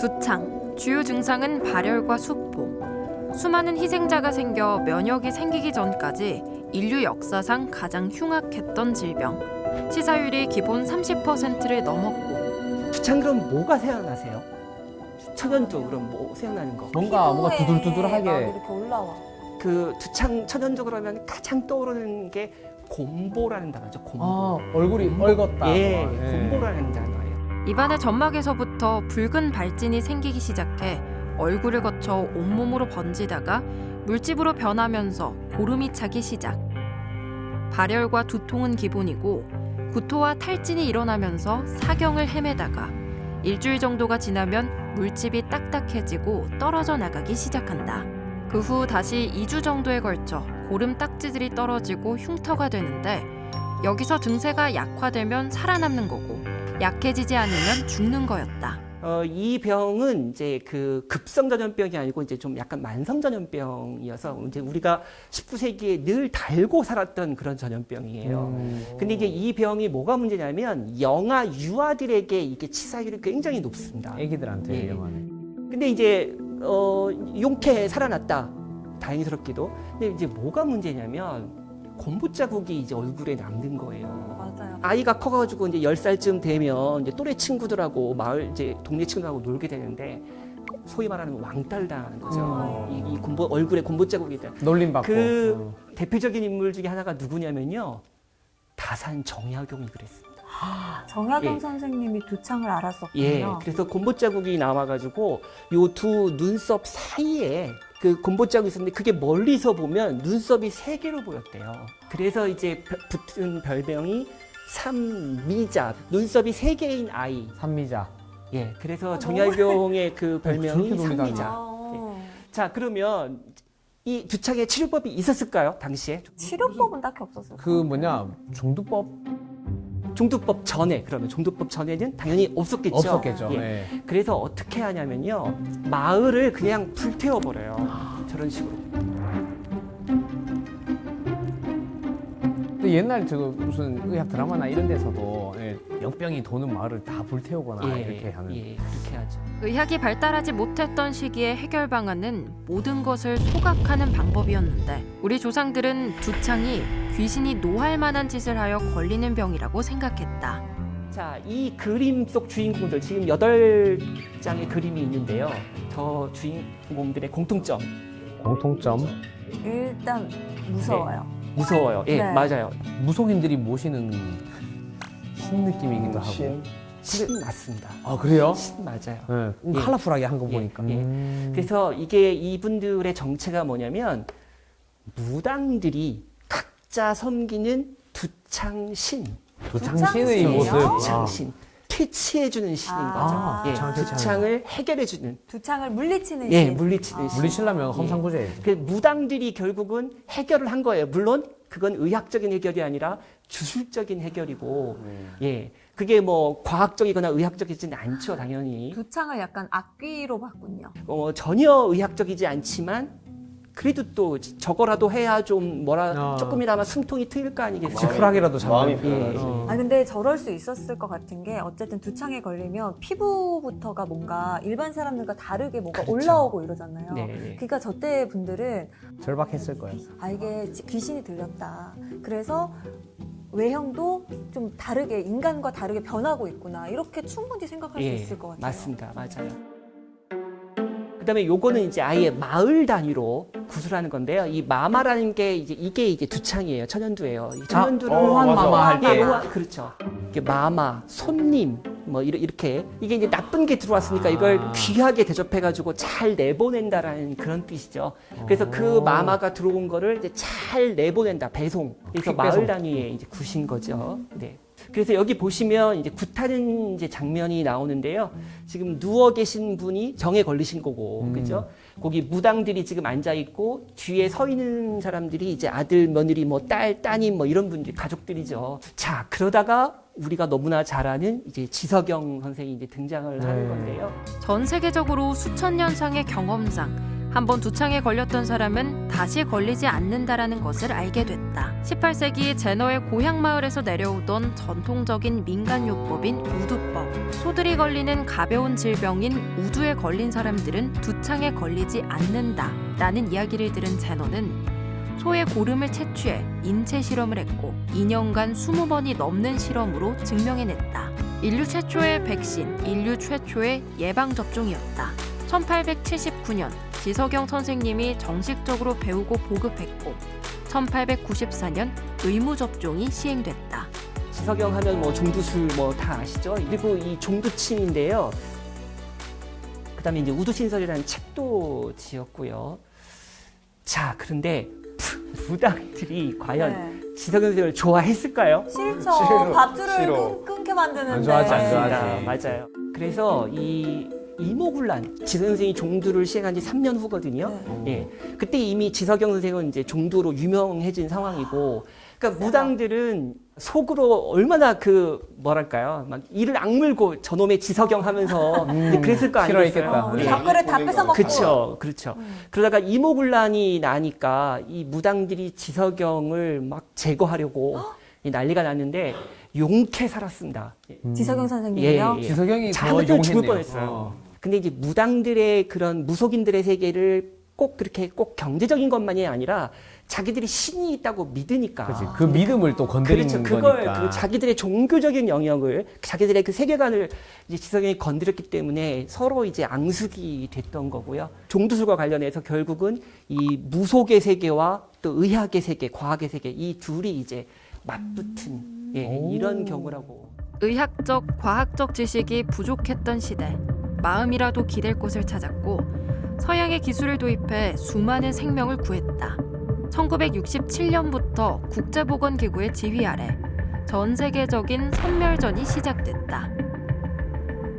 두창, 주요 증상은 발열과 수포. 수많은 희생자가 생겨 면역이 생기기 전까지 인류 역사상 가장 흉악했던 질병. 치사율이 기본 30%를 넘었고. 두창 그럼 뭐가 생각나세요? 천연두 그럼 뭐 생각나는 거? 뭔가 막 두들두들하게. 이렇게 올라와. 그 두창 천연두 그러면 가장 떠오르는 게 곰보라는 단어죠. 곰보. 아, 얼굴이 얼었다. 예, 예. 곰보라는 단어예요. 입안의 점막에서부터 붉은 발진이 생기기 시작해 얼굴을 거쳐 온몸으로 번지다가 물집으로 변하면서 고름이 차기 시작. 발열과 두통은 기본이고 구토와 탈진이 일어나면서 사경을 헤매다가 일주일 정도가 지나면 물집이 딱딱해지고 떨어져 나가기 시작한다. 그 후 다시 2주 정도에 걸쳐 고름 딱지들이 떨어지고 흉터가 되는데 여기서 증세가 약화되면 살아남는 거고 약해지지 않으면 죽는 거였다. 이 병은 이제 그 급성 전염병이 아니고 이제 좀 약간 만성 전염병이어서 이제 우리가 19세기에 늘 달고 살았던 그런 전염병이에요. 근데 이제 이 병이 뭐가 문제냐면 영아 유아들에게 이게 치사율이 굉장히 높습니다. 애기들한테 예. 위험하네. 근데 이제 용케 살아났다. 다행스럽게도. 근데 이제 뭐가 문제냐면 곰보 자국이 이제 얼굴에 남는 거예요. 맞아요. 아이가 커가지고 이제 10살쯤 되면 이제 또래 친구들하고 마을 이제 동네 친구들하고 놀게 되는데 소위 말하는 왕따를 당하는 거죠. 이 곰보 얼굴에 곰보 자국이 있다. 놀림받고. 그 대표적인 인물 중에 하나가 누구냐면요. 다산 정약용이 그랬습니다. 정약용 예. 선생님이 두창을 알았었군요. 예, 그래서 곰보 자국이 나와가지고 요 두 눈썹 사이에 그 곰보 자국이 있었는데 그게 멀리서 보면 눈썹이 세 개로 보였대요. 그래서 이제 붙은 별명이 삼미자, 눈썹이 세 개인 아이. 산미자. 예, 그래서 정약용의 그 별명이 저렇게 놀리다니. 삼미자. 아, 자, 그러면 이 두창의 치료법이 있었을까요, 당시에? 치료법은 딱히 없었어요. 그 뭐냐 중두법 종두법 전에, 그러면 종두법 전에는 당연히 없었겠죠. 없었겠죠. 예. 네. 그래서 어떻게 하냐면요. 마을을 그냥 불태워버려요. 저런 식으로. 또 옛날 저 무슨 의학 드라마나 이런 데서도 예, 역병이 도는 마을을 다 불태우거나 이렇게 하는. 예, 그렇게 하죠. 의학이 발달하지 못했던 시기의 해결 방안은 모든 것을 소각하는 방법이었는데 우리 조상들은 두창이 귀신이 노할 만한 짓을 하여 걸리는 병이라고 생각했다. 자, 이 그림 속 주인공들, 지금 8장의 그림이 있는데요. 저 주인공들의 공통점. 공통점 일단 무서워요. 무서워요. 예, 네. 맞아요. 무속인들이 모시는 신 느낌이기도 하고. 신 맞습니다. 아 그래요? 신 맞아요. 예. 예. 컬러풀하게 한 거 예, 보니까. 예. 그래서 이게 이분들의 정체가 뭐냐면 무당들이 각자 섬기는 두창신. 두창신의 두창신이에요? 모습. 두창신. 퇴치해주는 신인 아. 거죠. 예, 두창 퇴치하는 두창을 해결해주는. 두창을 물리치는 예, 신. 물리치는 신. 물리치려면 예. 험상궂어야지. 그 무당들이 결국은 해결을 한 거예요. 물론 그건 의학적인 해결이 아니라 주술적인 해결이고, 예, 그게 뭐 과학적이거나 의학적이지는 않죠, 당연히. 두창을 약간 악귀로 봤군요. 전혀 의학적이지 않지만 그래도 또 저거라도 해야 좀 조금이나마 숨통이 트일 거 아니겠어요? 지푸라기라도 마음이 잡는. 편안하죠. 아 근데 저럴 수 있었을 것 같은 게 어쨌든 두창에 걸리면 피부부터가 뭔가 일반 사람들과 다르게 뭔가 그렇죠. 올라오고 이러잖아요. 네. 그러니까 저때 분들은 절박했을 거예요. 아 이게 귀신이 들렸다. 그래서 외형도 좀 다르게 인간과 다르게 변하고 있구나. 이렇게 충분히 생각할 수 있을 것 같아요. 맞습니다. 맞아요. 그다음에 요거는 이제 아예 마을 단위로 구슬하는 건데요. 이 마마라는 게 이게 이제 두창이에요. 천연두예요. 이 천연두를 호환마마 할 때. 예, 그렇죠. 이게 마마, 손님 뭐 이렇게 이게 이제 나쁜 게 들어왔으니까 이걸 귀하게 대접해가지고 잘 내보낸다라는 그런 뜻이죠. 그래서 그 마마가 들어온 거를 이제 잘 내보낸다, 배송. 그래서 퀵 마을 배송. 단위에 이제 구신 거죠. 네. 그래서 여기 보시면 이제 굿하는 이제 장면이 나오는데요. 지금 누워 계신 분이 정에 걸리신 거고, 그죠? 거기 무당들이 지금 앉아 있고 뒤에 서 있는 사람들이 이제 아들, 며느리, 뭐 딸, 따님 뭐 이런 분들 가족들이죠. 자, 그러다가 우리가 너무나 잘 아는 이제 지석영 선생이 이제 등장을 하는 건데요. 전 세계적으로 수천 년 상의 경험상 한번 두창에 걸렸던 사람은 다시 걸리지 않는다라는 것을 알게 됐다. 18세기 제너의 고향 마을에서 내려오던 전통적인 민간요법인 우두법. 소들이 걸리는 가벼운 질병인 우두에 걸린 사람들은 두창에 걸리지 않는다 라는 이야기를 들은 제너는 소의 고름을 채취해 인체 실험을 했고 2년간 20번이 넘는 실험으로 증명해냈다. 인류 최초의 백신, 인류 최초의 예방접종이었다. 1879년 지석영 선생님이 정식적으로 배우고 보급했고 1894년 의무접종이 시행됐다. 지석영 하면 뭐 종두술 뭐 다 아시죠? 그리고 이 종두침인데요. 그다음에 이제 우두신설이라는 책도 지었고요. 자, 그런데 무당들이 과연 네. 지석영 선생님을 좋아했을까요? 싫죠. 싫어. 밥줄을 싫어. 끊게 만드는데. 안 좋아하지, 안 맞습니다. 좋아하지. 맞아요. 그래서 이 이모군란 지석영 선생이 종두를 시행한 지 3년 후거든요. 네. 예, 그때 이미 지석영 선생은 이제 종두로 유명해진 상황이고, 그러니까 무당들은 속으로 얼마나 뭐랄까요, 막 이를 악물고 저놈의 지석영 하면서 이제 그랬을 거 아니겠어요? 싫어했겠다. 우리 네. 밥그릇 다 뺏어먹고. 그렇죠, 그렇죠. 그러다가 이모군란이 나니까 이 무당들이 지석영을 막 제거하려고 이 난리가 났는데 용케 살았습니다. 지석영 선생님이요? 예. 지석영이 더 잘못하면 죽을 용했네요. 뻔했어요. 근데 이제 무당들의 그런 무속인들의 세계를 꼭 그렇게 꼭 경제적인 것만이 아니라 자기들이 신이 있다고 믿으니까. 그렇지. 그 믿음을 또 건드리는 그렇죠. 그걸 거니까. 그 자기들의 종교적인 영역을 자기들의 그 세계관을 이제 지석영이 건드렸기 때문에 서로 이제 앙숙이 됐던 거고요. 종두술과 관련해서 결국은 이 무속의 세계와 또 의학의 세계, 과학의 세계 이 둘이 이제 맞붙은 이런 경우라고. 의학적, 과학적 지식이 부족했던 시대. 마음이라도 기댈 곳을 찾았고 서양의 기술을 도입해 수많은 생명을 구했다. 1967년부터 국제보건기구의 지휘 아래 전 세계적인 선멸전이 시작됐다.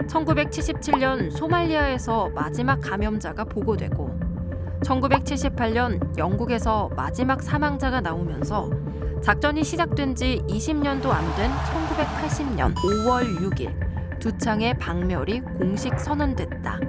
1977년 소말리아에서 마지막 감염자가 보고되고 1978년 영국에서 마지막 사망자가 나오면서 작전이 시작된 지 20년도 안 된 1980년 5월 6일 두창의 박멸이 공식 선언됐다.